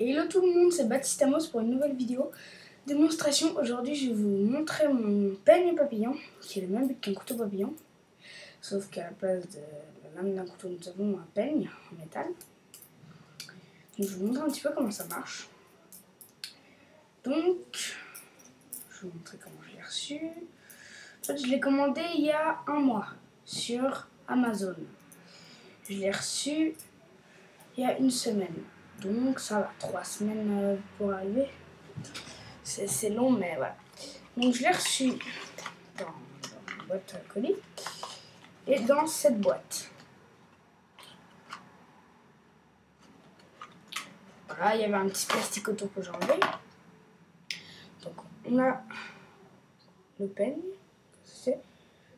Hello tout le monde, c'est Baptiste Amos pour une nouvelle vidéo démonstration. Aujourd'hui, je vais vous montrer mon peigne papillon, qui est le même but qu'un couteau papillon, sauf qu'à la place de la lame d'un couteau, nous avons un peigne en métal. Donc, je vais vous montrer un petit peu comment ça marche. Donc, je vais vous montrer comment je l'ai reçu. En fait, je l'ai commandé il y a un mois sur Amazon. Je l'ai reçu il y a une semaine. Donc ça va, 3 semaines pour arriver. C'est long, mais voilà. Donc je l'ai reçu dans une boîte à colis et dans cette boîte. Voilà, il y avait un petit plastique autour que j'ai enlevé. Donc on a le peigne, c'est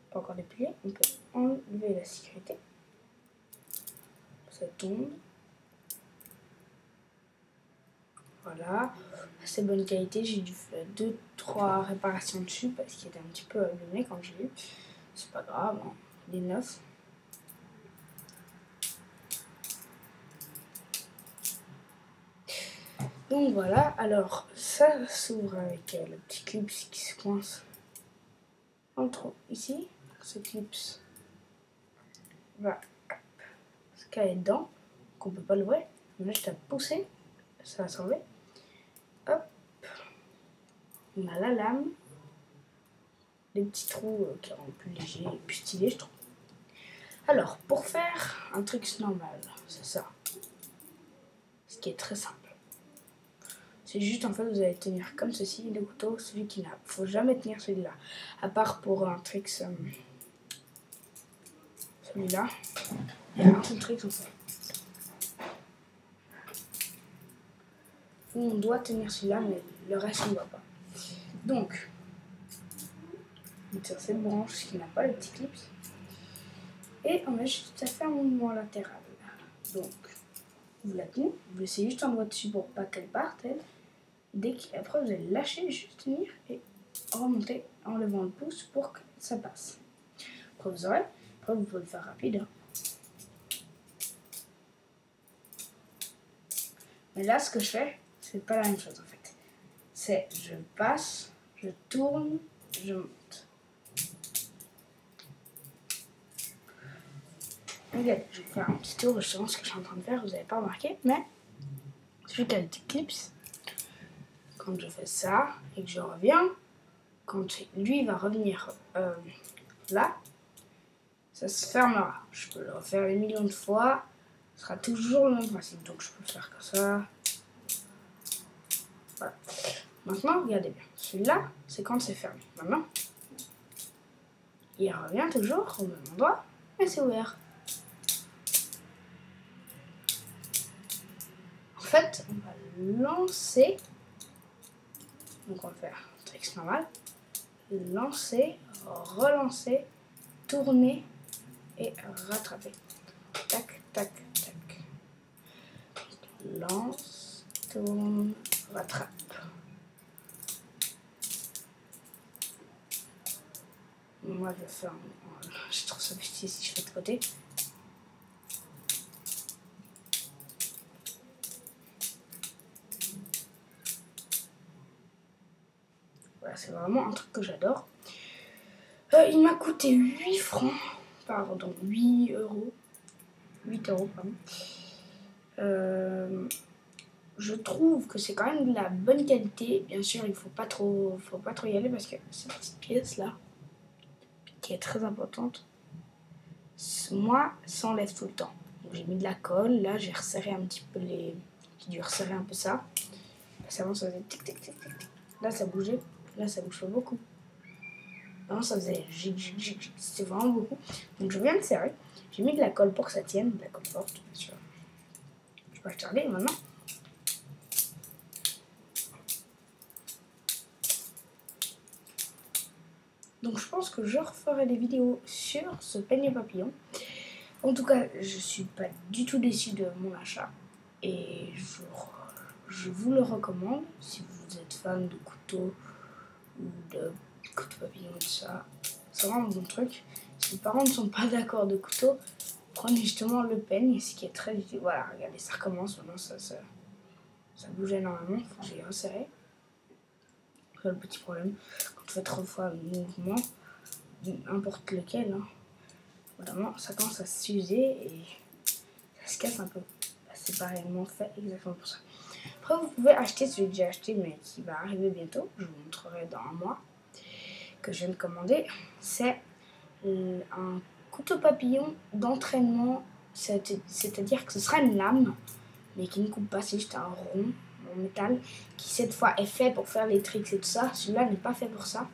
pas encore déplié. On peut enlever la sécurité. Ça tombe. Voilà, assez bonne qualité. J'ai dû faire 2-3 réparations dessus parce qu'il était un petit peu abîmé quand j'ai eu. C'est pas grave, hein. Il est neuf. Donc voilà, alors ça s'ouvre avec le petit clip qui se coince entre ici. Ce clip va se caler dedans, qu'on peut pas l'ouvrir. Mais juste à pousser, ça va s'enlever. Hop, on a la lame, des petits trous qui rendent plus léger et plus stylé, je trouve. Alors, pour faire un truc normal, c'est ça. Ce qui est très simple. C'est juste, en fait, vous allez tenir comme ceci le couteau, celui qui n'a. Faut jamais tenir celui-là. À part pour un trick, celui-là. Il y a un seul trick en fait. On doit tenir celui-là, mais le reste, on ne doit pas. Donc, on tire cette branche qui n'a pas le petit clip. Et on a juste à faire un mouvement latéral. Donc, vous la tenez, vous laissez juste un doigt dessus pour pas qu'elle parte, elle. Après, vous allez lâcher, juste tenir et remonter en levant le pouce pour que ça passe. Après, vous pouvez le faire rapide. Hein. Mais là, ce que je fais, c'est pas la même chose en fait. C'est je passe, je tourne, je monte. Regardez, je vais faire un petit tour, je pense ce que je suis en train de faire, vous n'avez pas remarqué, mais celui qui a le petit clips, quand je fais ça et que je reviens, quand lui va revenir là, ça se fermera. Je peux le refaire des millions de fois, ce sera toujours le même principe. Donc je peux le faire comme ça. Voilà. Maintenant, regardez bien. Celui-là, c'est quand c'est fermé. Maintenant, il revient toujours au même endroit, mais c'est ouvert. En fait, on va lancer. Donc on va faire un trick normal. Lancer, relancer, tourner et rattraper. Tac, tac, tac. Lance, tourne, rattrape. Moi je vais faire je trouve ça petit si je fais de côté. Voilà, c'est vraiment un truc que j'adore. Il m'a coûté 8 francs, pardon, 8 euros. 8 euros, pardon. Je trouve que c'est quand même de la bonne qualité. Bien sûr, il faut pas trop y aller parce que cette petite pièce là, qui est très importante, moi, s'enlève tout le temps. Donc j'ai mis de la colle. Là, j'ai resserré un petit peu les. J'ai dû resserrer un peu ça. Parce qu'avant, ça faisait tic tic tic tic. Là, ça bougeait. Là, ça bouge pas beaucoup. Avant, ça faisait gic gic gic. C'était vraiment beaucoup. Donc je viens de serrer. J'ai mis de la colle pour que ça tienne, de la colle forte, bien sûr. Je peux regarder maintenant. Donc je pense que je referai des vidéos sur ce peigne papillon. En tout cas, je suis pas du tout déçue de mon achat. Et je vous le recommande si vous êtes fan de couteaux ou de couteaux papillons, tout ça. C'est vraiment un bon truc. Si vos parents ne sont pas d'accord de couteau, prenez justement le peigne, ce qui est très utile. Voilà, regardez, ça recommence maintenant. ça bouge énormément, j'ai resserré. C'est le petit problème. Quand tu fais 3 fois le mouvement, n'importe lequel, hein, vraiment, ça commence à s'user et ça se casse un peu. C'est pas réellement fait exactement pour ça. Après, vous pouvez acheter celui que j'ai acheté, mais qui va arriver bientôt. Je vous montrerai dans un mois, que je viens de commander. C'est un couteau papillon d'entraînement, c'est-à-dire que ce sera une lame, mais qui ne coupe pas, c'est juste un rond en métal, qui cette fois est fait pour faire les tricks et tout ça. Celui-là n'est pas fait pour ça.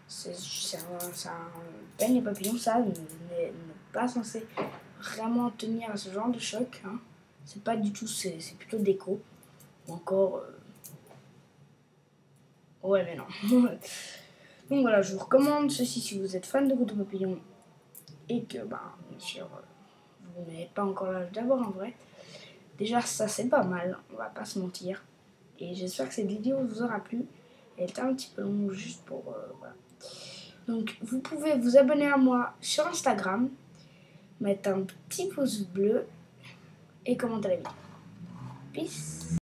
C'est un peigne papillon, ça n'est pas censé vraiment tenir à ce genre de choc. Hein. C'est pas du tout, c'est plutôt déco. Ou encore... Ouais, mais non. Donc voilà, je vous recommande ceci si vous êtes fan de couteau papillon et que, bah, bien sûr, vous n'avez pas encore l'âge d'avoir un vrai. Déjà, ça c'est pas mal, on va pas se mentir. Et j'espère que cette vidéo vous aura plu. Elle était un petit peu longue juste pour... voilà. Donc, vous pouvez vous abonner à moi sur Instagram, mettre un petit pouce bleu et commenter la vidéo. Peace!